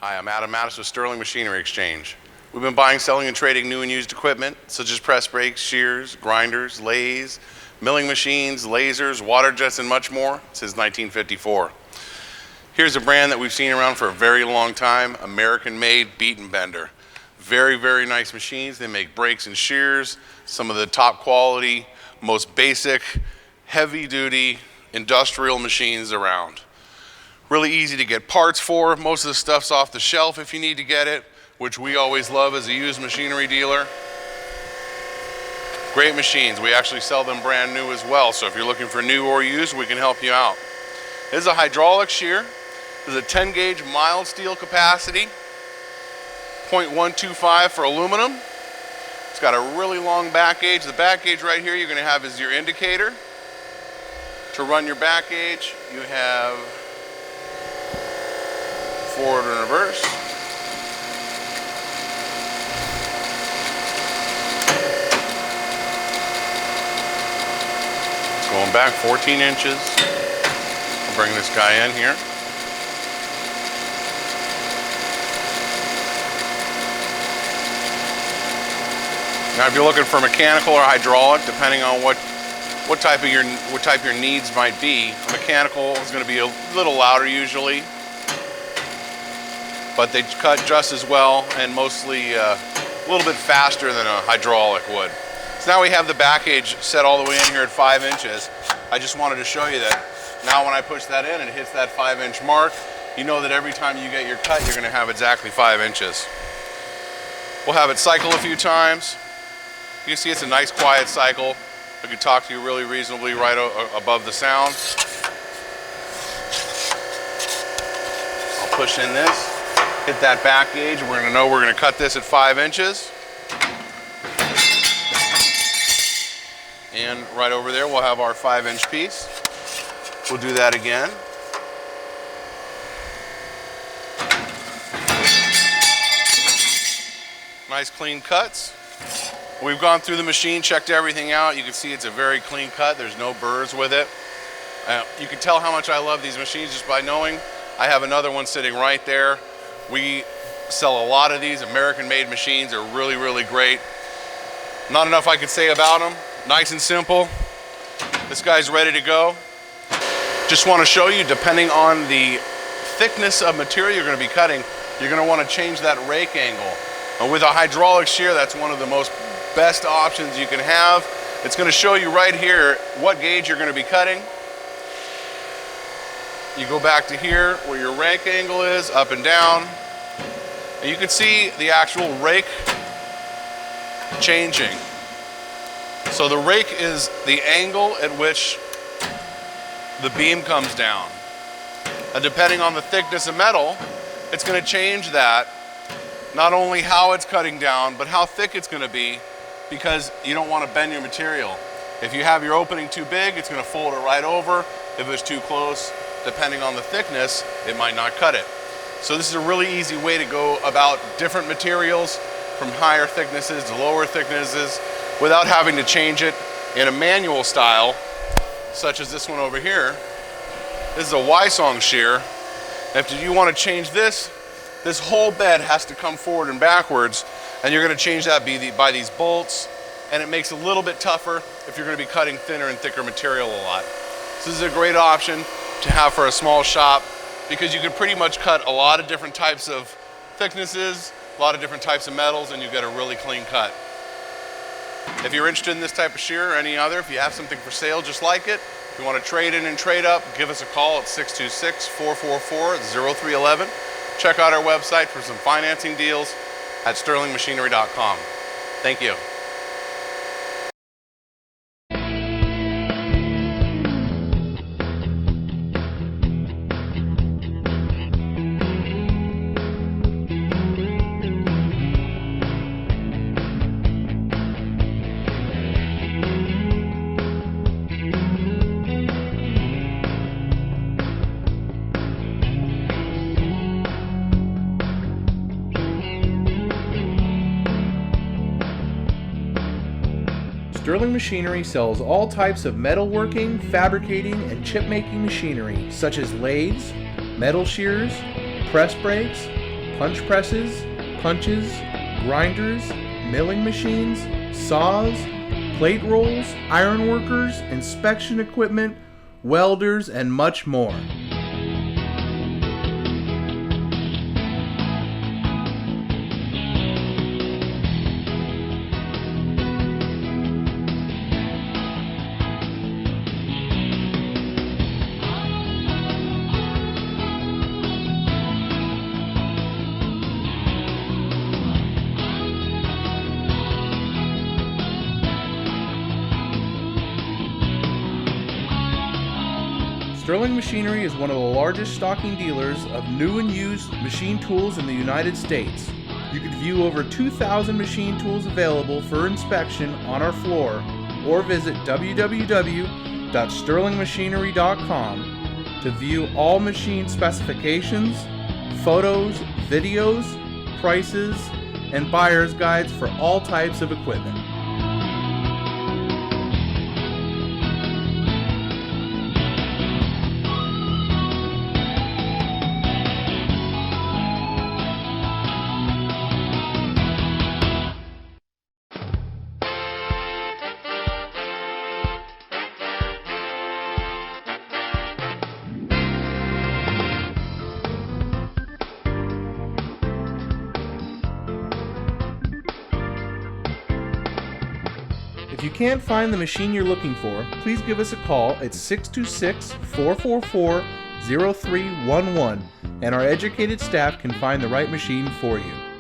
Hi, I'm Adam Mattis with Sterling Machinery Exchange. We've been buying, selling, and trading new and used equipment such as press brakes, shears, grinders, lathes, milling machines, lasers, water jets, and much more since 1954. Here's a brand that we've seen around for a very long time, American-made Betenbender. Very, very nice machines. They make brakes and shears, some of the top quality, most basic, heavy-duty industrial machines around. Really easy to get parts for. Most of the stuff's off the shelf if you need to get it, which we always love as a used machinery dealer. Great machines. We actually sell them brand new as well, so if you're looking for new or used, we can help you out. This is a hydraulic shear. This is a 10 gauge mild steel capacity, 0.125 for aluminum. It's got a really long back gauge. The back gauge right here you're going to have is your indicator. To run your back gauge, you have forward and reverse. It's going back 14 inches. I'll bring this guy in here. Now, if you're looking for mechanical or hydraulic, depending on what type your needs might be, mechanical is going to be a little louder usually, but they cut just as well and mostly a little bit faster than a hydraulic would. So now we have the back gauge set all the way in here at 5 inches. I just wanted to show you that now when I push that in and it hits that 5-inch mark, you know that every time you get your cut, you're going to have exactly 5 inches. We'll have it cycle a few times. You can see it's a nice quiet cycle. I can talk to you really reasonably right above the sound. I'll push in this, hit that back gauge. We're going to know we're going to cut this at 5 inches. And right over there we'll have our 5-inch piece. We'll do that again. Nice clean cuts. We've gone through the machine, checked everything out. You can see it's a very clean cut. There's no burrs with it. You can tell how much I love these machines just by knowing I have another one sitting right there. We sell a lot of these American-made machines. They're really, really great. Not enough I could say about them. Nice and simple. This guy's ready to go. Just want to show you, depending on the thickness of material you're going to be cutting, you're going to want to change that rake angle. And with a hydraulic shear, that's one of the most best options you can have. It's going to show you right here what gauge you're going to be cutting. You go back to here where your rake angle is, up and down, and you can see the actual rake changing. So the rake is the angle at which the beam comes down, and depending on the thickness of metal, it's going to change that, not only how it's cutting down but how thick it's going to be, because you don't want to bend your material. If you have your opening too big, it's going to fold it right over. If it's too close, depending on the thickness, it might not cut it. So this is a really easy way to go about different materials from higher thicknesses to lower thicknesses without having to change it in a manual style, such as this one over here. This is a Y-song shear. If you want to change this whole bed has to come forward and backwards, and you're going to change that by these bolts, and it makes it a little bit tougher if you're going to be cutting thinner and thicker material a lot. So this is a great option to have for a small shop, because you can pretty much cut a lot of different types of thicknesses, a lot of different types of metals, and you get a really clean cut. If you're interested in this type of shear or any other, if you have something for sale just like it, if you want to trade in and trade up, give us a call at 626-444-0311. Check out our website for some financing deals at sterlingmachinery.com. Thank you. Sterling Machinery sells all types of metalworking, fabricating, and chip making machinery such as lathes, metal shears, press brakes, punch presses, punches, grinders, milling machines, saws, plate rolls, iron workers, inspection equipment, welders, and much more. Sterling Machinery is one of the largest stocking dealers of new and used machine tools in the United States. You can view over 2,000 machine tools available for inspection on our floor or visit www.sterlingmachinery.com to view all machine specifications, photos, videos, prices, and buyer's guides for all types of equipment. If you can't find the machine you're looking for, please give us a call at 626-444-0311 and our educated staff can find the right machine for you.